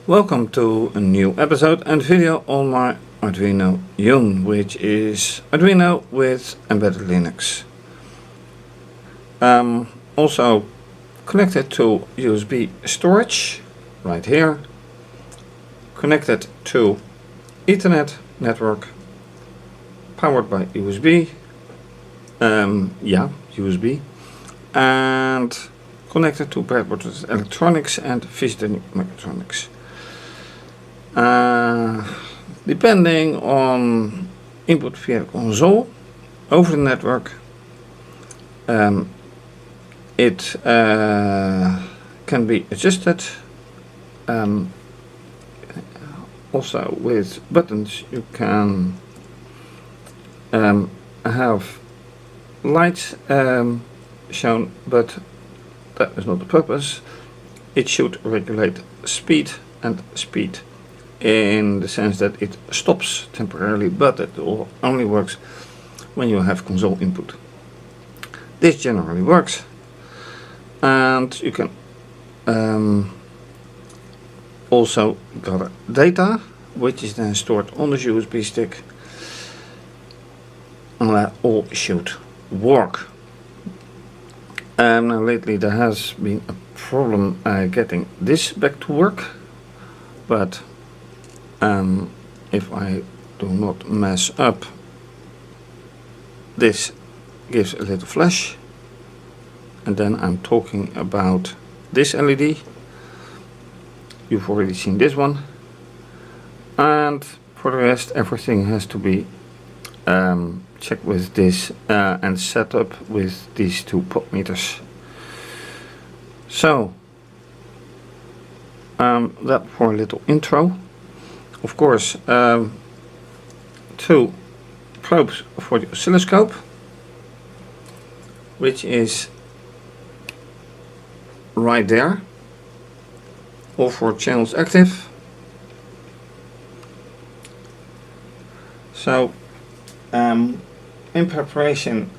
Welcome to a new episode and video on my Arduino Yun, which is Arduino with embedded Linux. Also connected to USB storage right here, connected to Ethernet network, powered by USB, USB, and connected to breadboard electronics and fischertechnik mechatronics. Depending on input via the console over the network, it can be adjusted. Also with buttons you can have lights shown, but that is not the purpose. It should regulate speed and speed in the sense that it stops temporarily, but it only works when you have console input. This generally works, and you can also gather data, which is then stored on the USB stick, and that all should work. Now lately there has been a problem getting this back to work, but if I do not mess up, this gives a little flash, and then I'm talking about this LED. You've already seen this one, and for the rest everything has to be checked with this and set up with these two pot meters. So that for a little intro. Of course, two probes for the oscilloscope, which is right there. All four channels active. So in preparation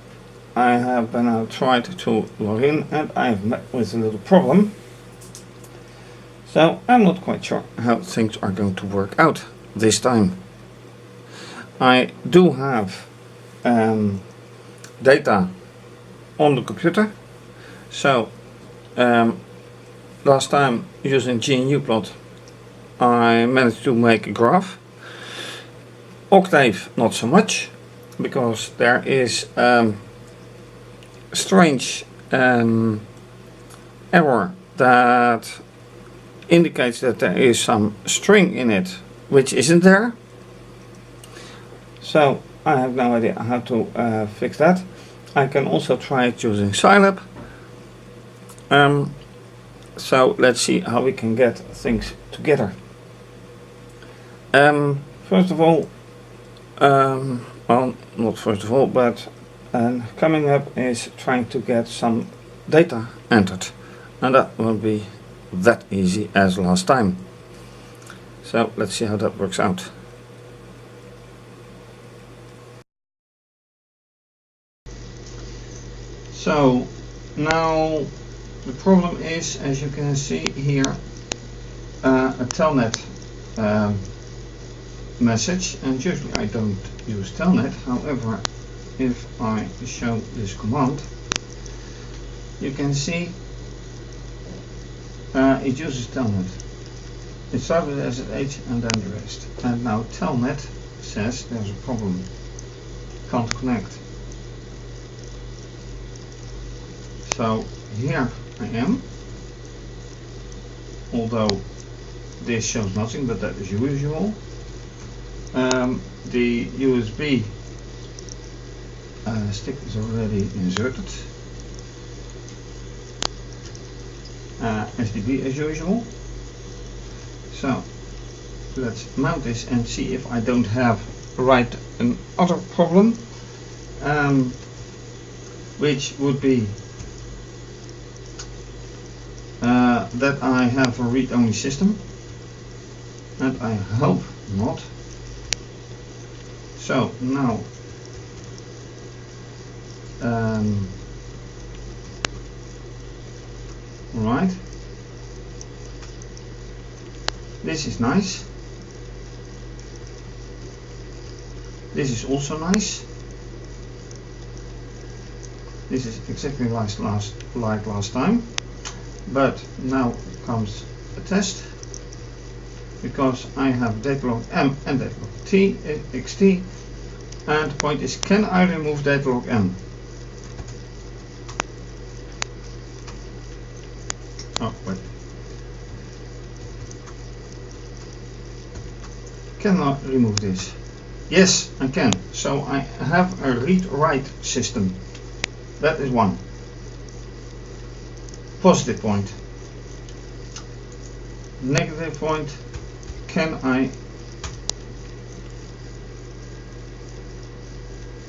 I have now tried to log in, and I have met with a little problem. So I'm not quite sure how things are going to work out this time. I do have data on the computer. So last time using gnuplot I managed to make a graph. Octave not so much, because there is a strange error that indicates that there is some string in it which isn't there. So I have no idea how to fix that. I can also try it using Scilab. So let's see how we can get things together. First of all, well, not first of all, but coming up is trying to get some data entered, and that won't be that easy as last time. So let's see how that works out. So now the problem is, as you can see here, a telnet message, and usually I don't use telnet. However, if I show this command, you can see it uses telnet. It started as an H and then the rest. And now telnet says there's a problem, can't connect. So here I am, although this shows nothing, but that is usual. The USB stick is already inserted. SDB as usual. So let's mount this and see if I don't have another problem, which would be that I have a read-only system, and I hope not. So now right, This is nice. This is also nice. This is exactly like last time. But now comes a test, because I have datalog M and datalog xt, and the point is, can I remove datalog M? Oh wait. Can I remove this? Yes, I can. So I have a read-write system. That is one. Positive point. Negative point. Can I?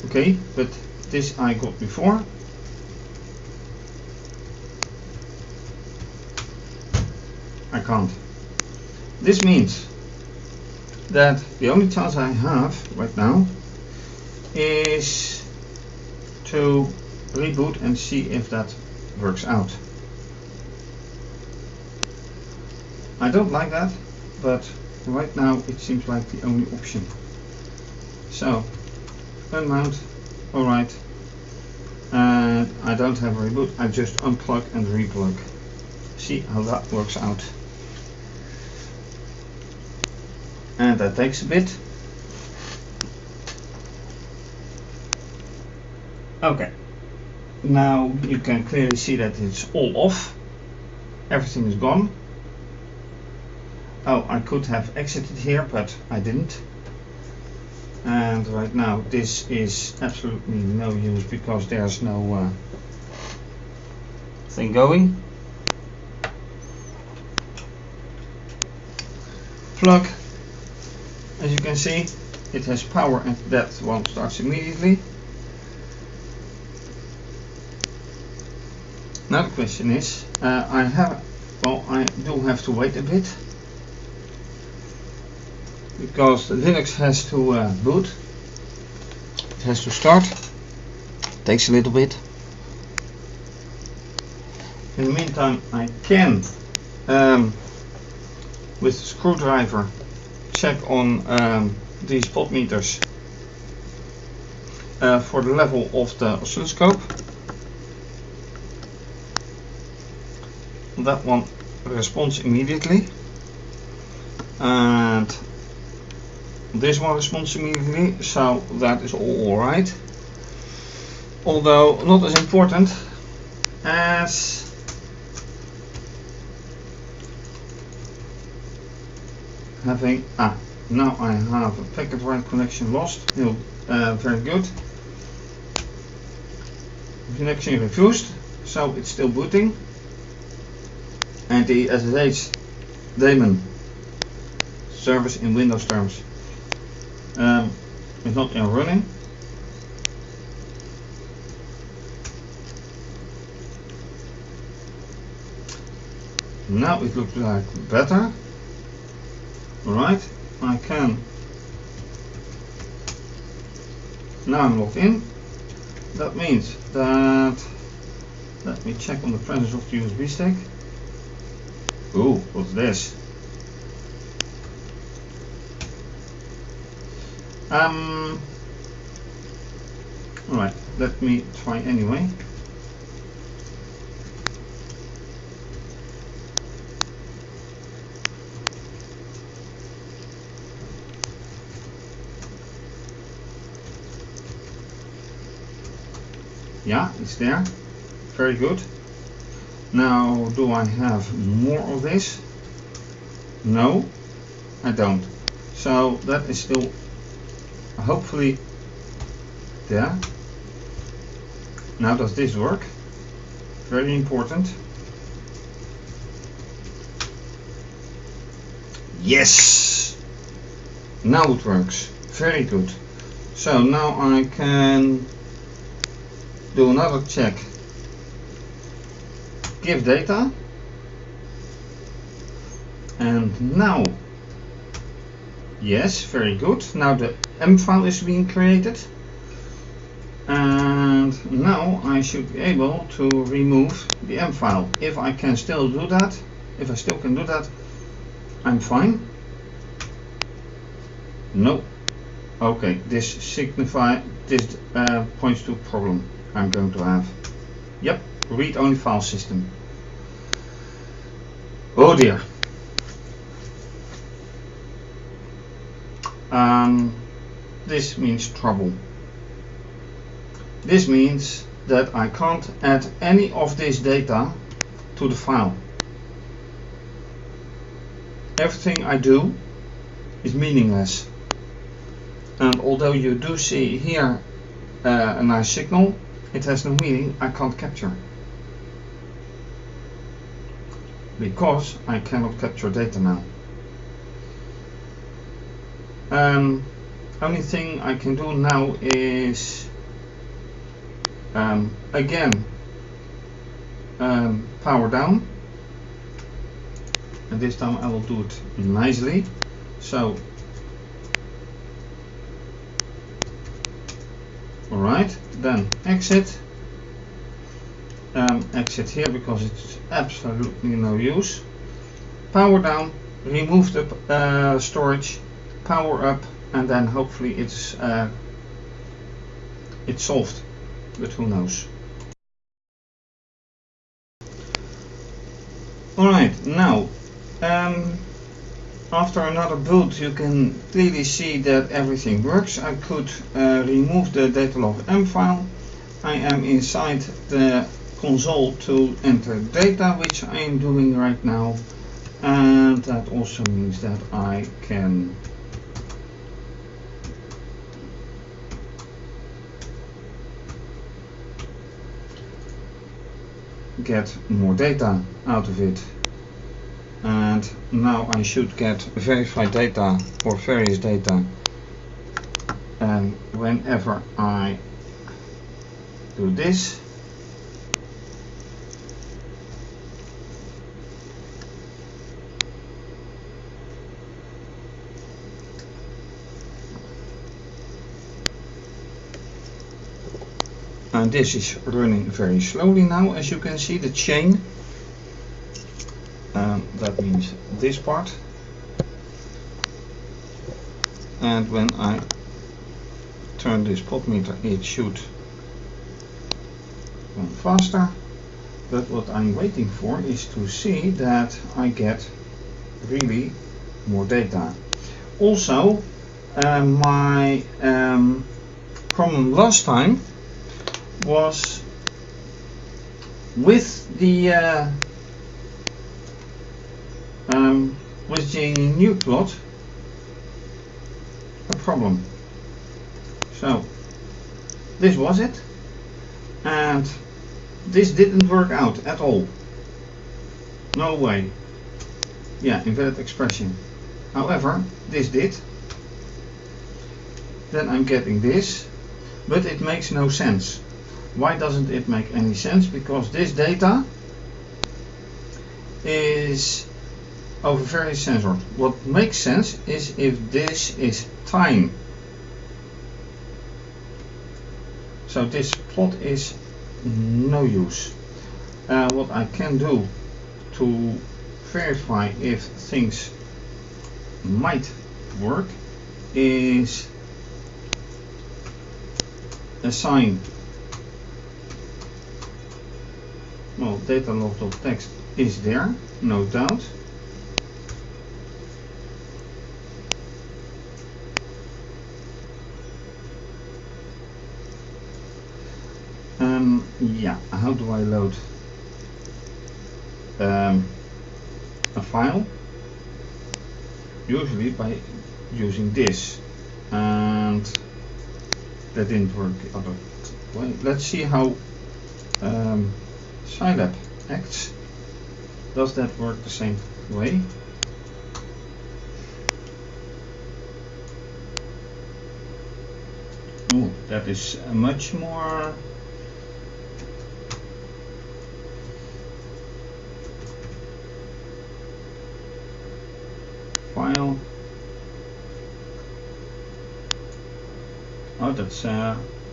Okay, but this I got before. I can't. This means that the only chance I have right now is to reboot and see if that works out. I don't like that, but right now it seems like the only option. So unmount, alright, and I don't have a reboot, I just unplug and replug. See how that works out. And that takes a bit. Okay, now you can clearly see that it's all off. Everything is gone. Oh, I could have exited here, but I didn't. And right now this is absolutely no use, because there's no thing going. Plug. As you can see, it has power, and that one starts immediately. Now the question is, I do have to wait a bit, because Linux has to boot. It has to start. Takes a little bit. In the meantime, I can, with a screwdriver, check on these voltmeters for the level of the oscilloscope. That one responds immediately, and this one responds immediately, so that is all alright. Although not as important as having, now I have a packet write connection lost. No, very good. Connection refused, so it's still booting. And the SSH daemon service in Windows terms is not in running. Now it looks like better. Alright, I can. Now I'm logged in. That means that, let me check on the presence of the USB stick. Ooh, what's this? Alright, let me try anyway. Yeah, it's there. Very good. Now, do I have more of this? No, I don't. So that is still hopefully there. Now, does this work? Very important. Yes! Now it works. Very good. So now I can do another check. Give data, and now, yes, very good. Now the M file is being created, and now I should be able to remove the M file. If I can still do that, if I still can do that, I'm fine. No. Okay, this points to a problem I'm going to have. Yep, read-only file system. Oh dear. This means trouble. This means that I can't add any of this data to the file. Everything I do is meaningless. And although you do see here a nice signal, it has no meaning. I can't capture. Because I cannot capture data now. Only thing I can do now is again power down, and this time I will do it nicely. So alright, then exit. Exit here because it's absolutely no use. Power down, remove the storage, power up, and then hopefully it's solved, but who knows. Alright, now after another boot you can clearly see that everything works. I could remove the datalog.m file. I am inside the console to enter data, which I am doing right now, and that also means that I can get more data out of it. And now I should get verified data or various data whenever I do this. And this is running very slowly now, as you can see, the chain. That means this part. And when I turn this potmeter, it should run faster. But what I'm waiting for is to see that I get really more data. Also, my problem last time was with the gnuplot a problem. So this was it, and this didn't work out at all. No way. Yeah, invalid expression. However, this did. Then I'm getting this, but it makes no sense. Why doesn't it make any sense? Because this data is over various sensors. What makes sense is if this is time. So this plot is no use. What I can do to verify if things might work is assign, well, datalog.text is there, no doubt. Yeah, how do I load a file? Usually by using this, and that didn't work the other way. Let's see how Scilab acts. Does that work the same way? Oh, that is much more file. Oh, that's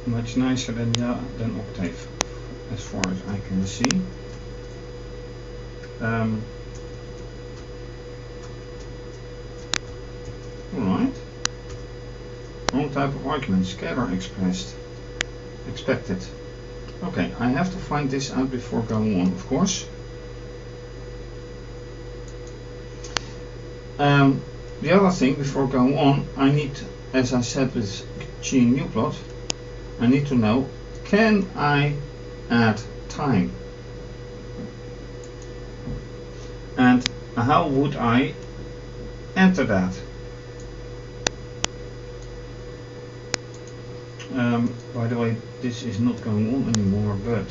much nicer than Octave, as far as I can see. type of argument? Scalar expected. Okay, I have to find this out before going on, of course. The other thing before going on, I need, as I said with gnuplot, I need to know, can I add time? And how would I enter that? By the way, this is not going on anymore, but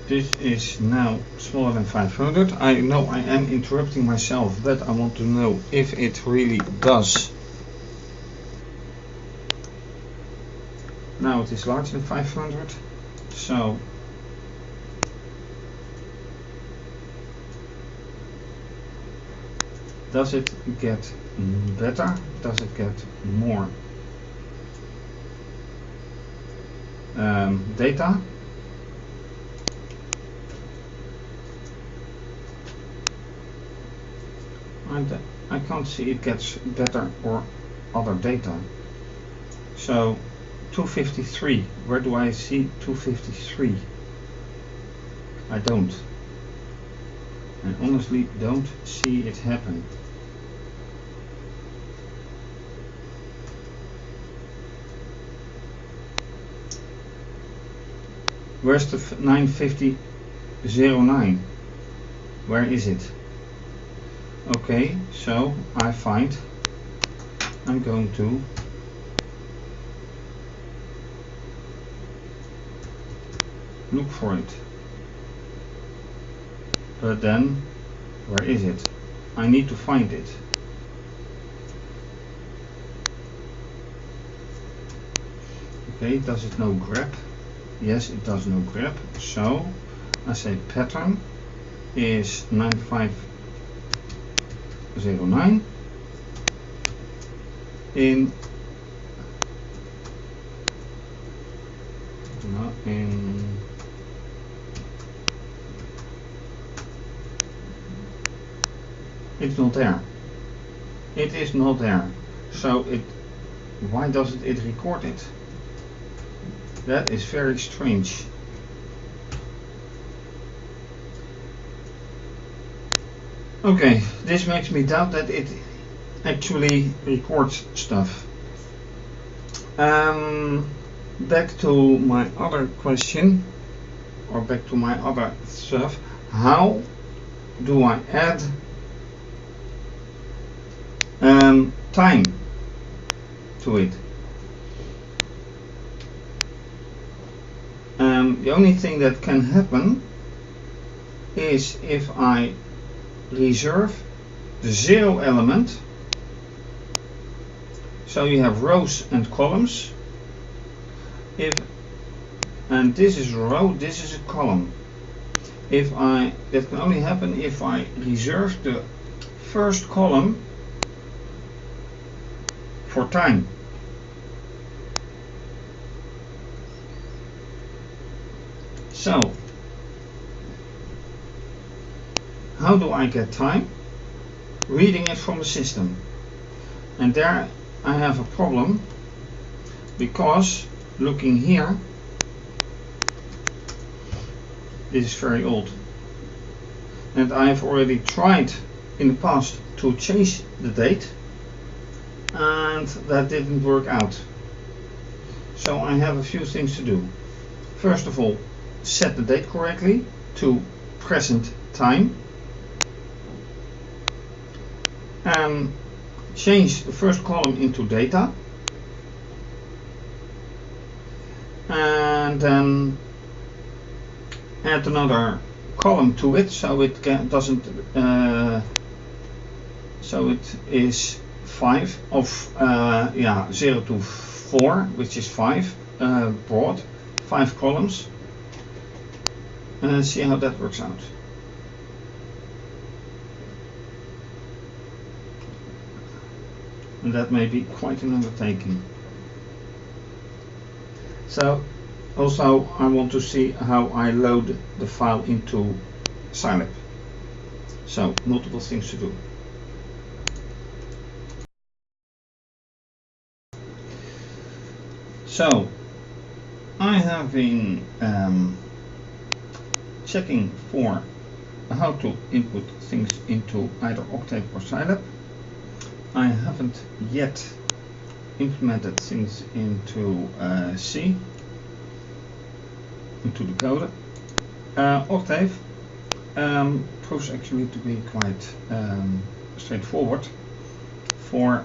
this is now smaller than 500. I know I am interrupting myself, but I want to know if it really does. Now it is larger than 500, so does it get better? Does it get more data? I can't see it gets better or other data. So 253, where do I see 253? I don't. I honestly don't see it happen. Where's the 950.09? Where is it? Okay, so I'm going to look for it. But then, where is it? I need to find it. Okay, does it know grep? Yes, it does know grep. So I say pattern is 9509 in it's not there. It is not there. So why doesn't it record it? That is very strange. Okay, this makes me doubt that it actually records stuff. Back to my other question, or back to my other stuff. How do I add time to it? The only thing that can happen is if I reserve the 0 element. So you have rows and columns. And this is a row, this is a column. That can only happen if I reserve the first column for time. So, how do I get time? Reading it from the system. And there I have a problem, because looking here, this is very old. And I have already tried in the past to change the date, and that didn't work out. So I have a few things to do. First of all, set the date correctly to present time, and change the first column into data, and then add another column to it, so it doesn't so it is 5 of 0 to 4, which is 5 broad, 5 columns, and see how that works out. And that may be quite an undertaking. So also I want to see how I load the file into Scilab. So multiple things to do. So I have been checking for how to input things into either Octave or Scilab. I haven't yet implemented things into C, into the code. Octave proves actually to be quite straightforward for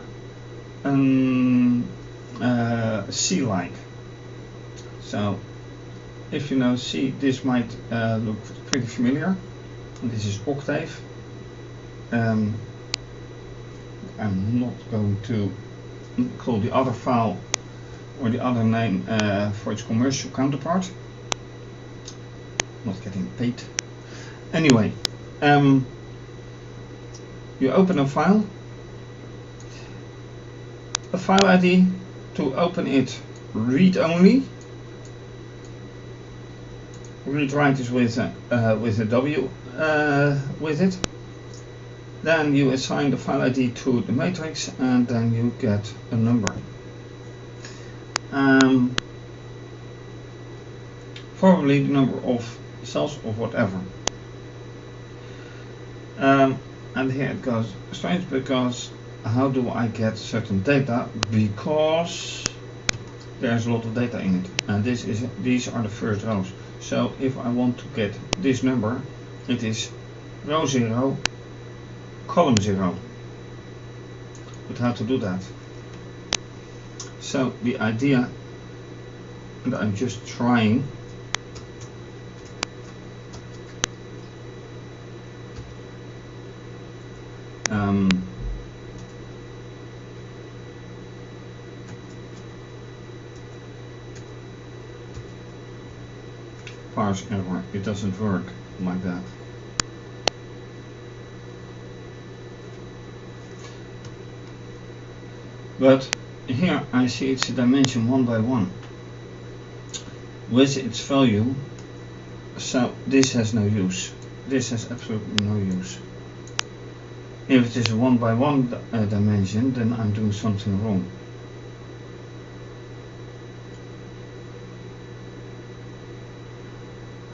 C-like. So if you know C, this might look pretty familiar. This is Octave. I'm not going to call the other file or the other name for its commercial counterpart. Not getting paid. Anyway, you open a file ID. To open it, read only. Read write is with a W with it. Then you assign the file ID to the matrix, and then you get a number. Probably the number of cells or whatever. And here it goes strange, because how do I get certain data? Because there's a lot of data in it, and these are the first rows. So if I want to get this number, it is row 0, column 0. But how to do that? So the idea, and I'm just trying, parse error, it doesn't work like that. But here I see it's a dimension 1 by 1 with its value, so this has no use. This has absolutely no use. If it is a 1 by 1 dimension, then I'm doing something wrong.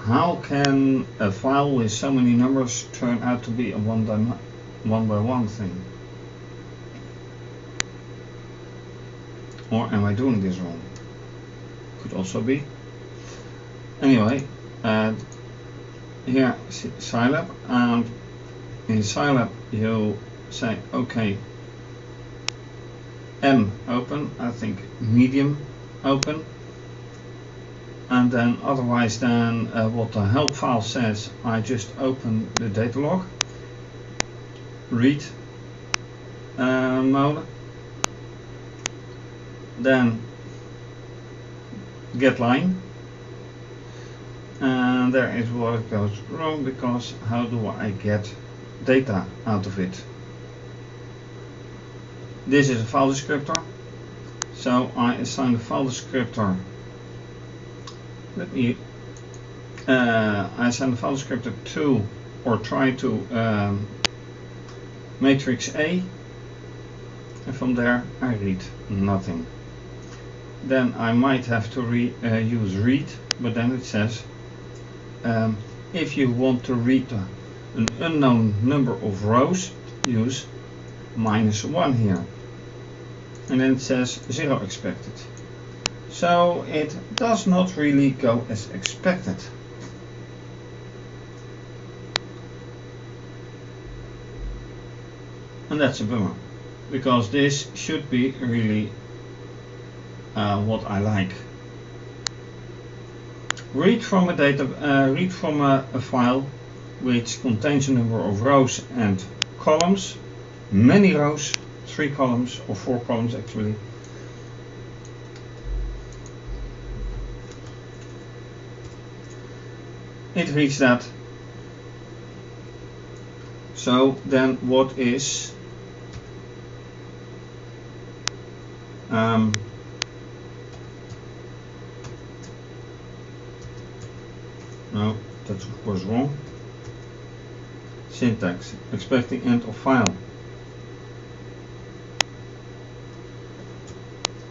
How can a file with so many numbers turn out to be a 1 by 1 thing? Or am I doing this wrong? Could also be. Anyway, here Scilab, and in Scilab you say okay, M open, I think medium open, and then otherwise than what the help file says, I just open the data log, read mode, then get line, and there is where it goes wrong, because how do I get data out of it? This is a file descriptor, so I assign the file descriptor. I assign the file descriptor to, or try to, matrix A, and from there I read nothing. Then I might have to use read, but then it says if you want to read an unknown number of rows, use -1 here, and then it says 0 expected. So it does not really go as expected. And that's a bummer, because this should be really what I like. Read from a file which contains a number of rows and columns, many rows, 3 columns or 4 columns actually. It reads that. So then what is no, that's of course wrong. syntax, expecting end of file.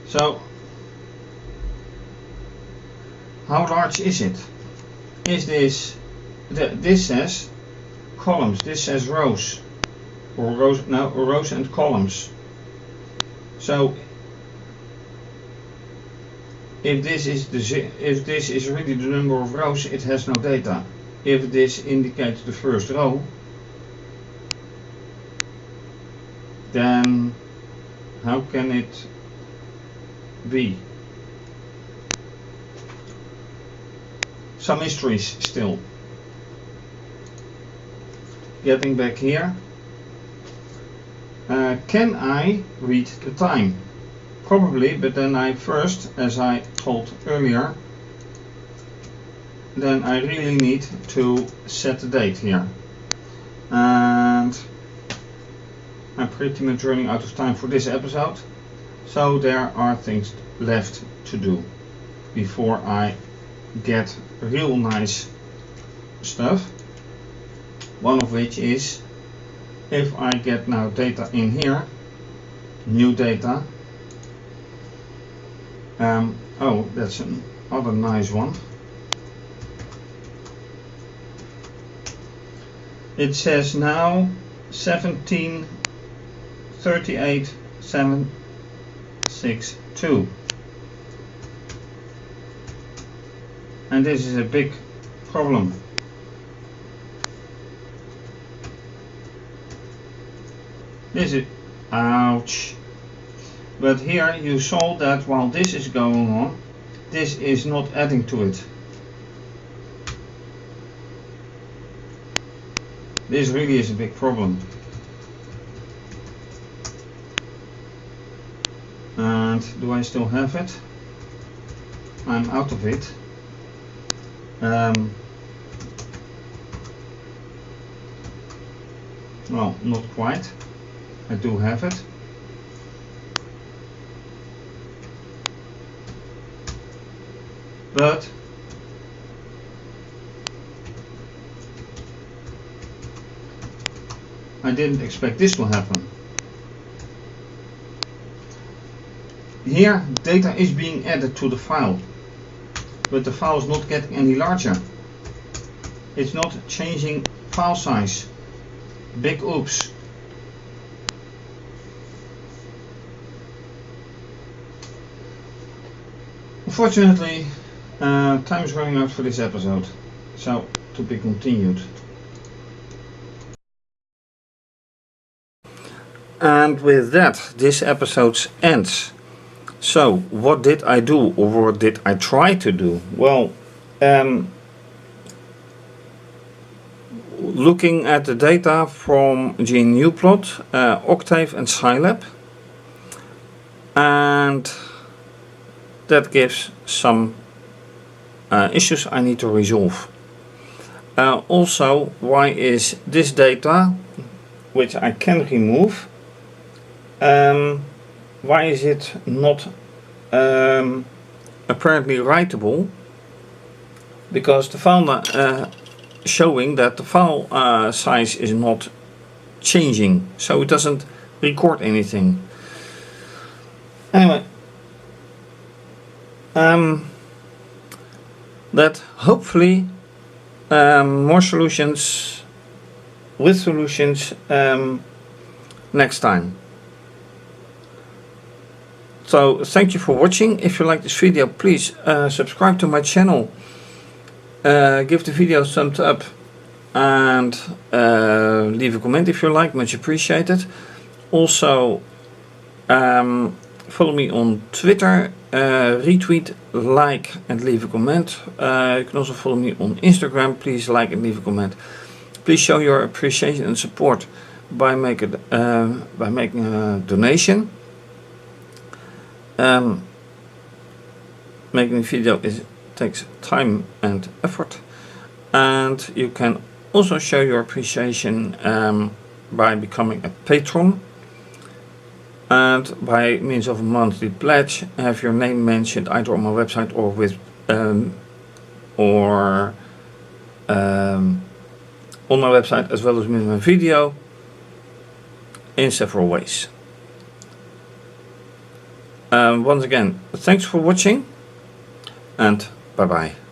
So, how large is it? Is this, this says columns, this says rows, or rows, no, rows and columns. So, if this is really the number of rows, it has no data. If this indicates the first row, then how can it be? Some mysteries still. Getting back here, can I read the time? Probably, but then I first, as I told earlier, then I really need to set the date here. And I'm pretty much running out of time for this episode, so there are things left to do before I get real nice stuff. One of which is, if I get now data in here, new data. Oh, that's another nice one. It says now 1738,762, and this is a big problem. This is, ouch. But here you saw that while this is going on, this is not adding to it. This really is a big problem. And do I still have it? I'm out of it. Well, not quite. I do have it. But I didn't expect this to happen. Here data is being added to the file, but the file is not getting any larger. It's not changing file size. Big oops. Unfortunately, time is running out for this episode, so to be continued. And with that, this episode ends. So, what did I do, or what did I try to do? Well, looking at the data from gnuplot, Octave and Scilab, and that gives some issues I need to resolve. Also, why is this data, which I can remove, why is it not apparently writable? Because the file showing that the file size is not changing, so it doesn't record anything. Anyway, that hopefully more solutions with solutions next time. So thank you for watching. If you like this video, please subscribe to my channel, give the video a thumbs up, and leave a comment if you like, much appreciated. Also follow me on Twitter, retweet, like and leave a comment. You can also follow me on Instagram, please like and leave a comment. Please show your appreciation and support by making a donation. Making a video takes time and effort, and you can also show your appreciation by becoming a patron, and by means of a monthly pledge have your name mentioned either on my website or with on my website as well as with my video in several ways. Once again, thanks for watching and bye bye.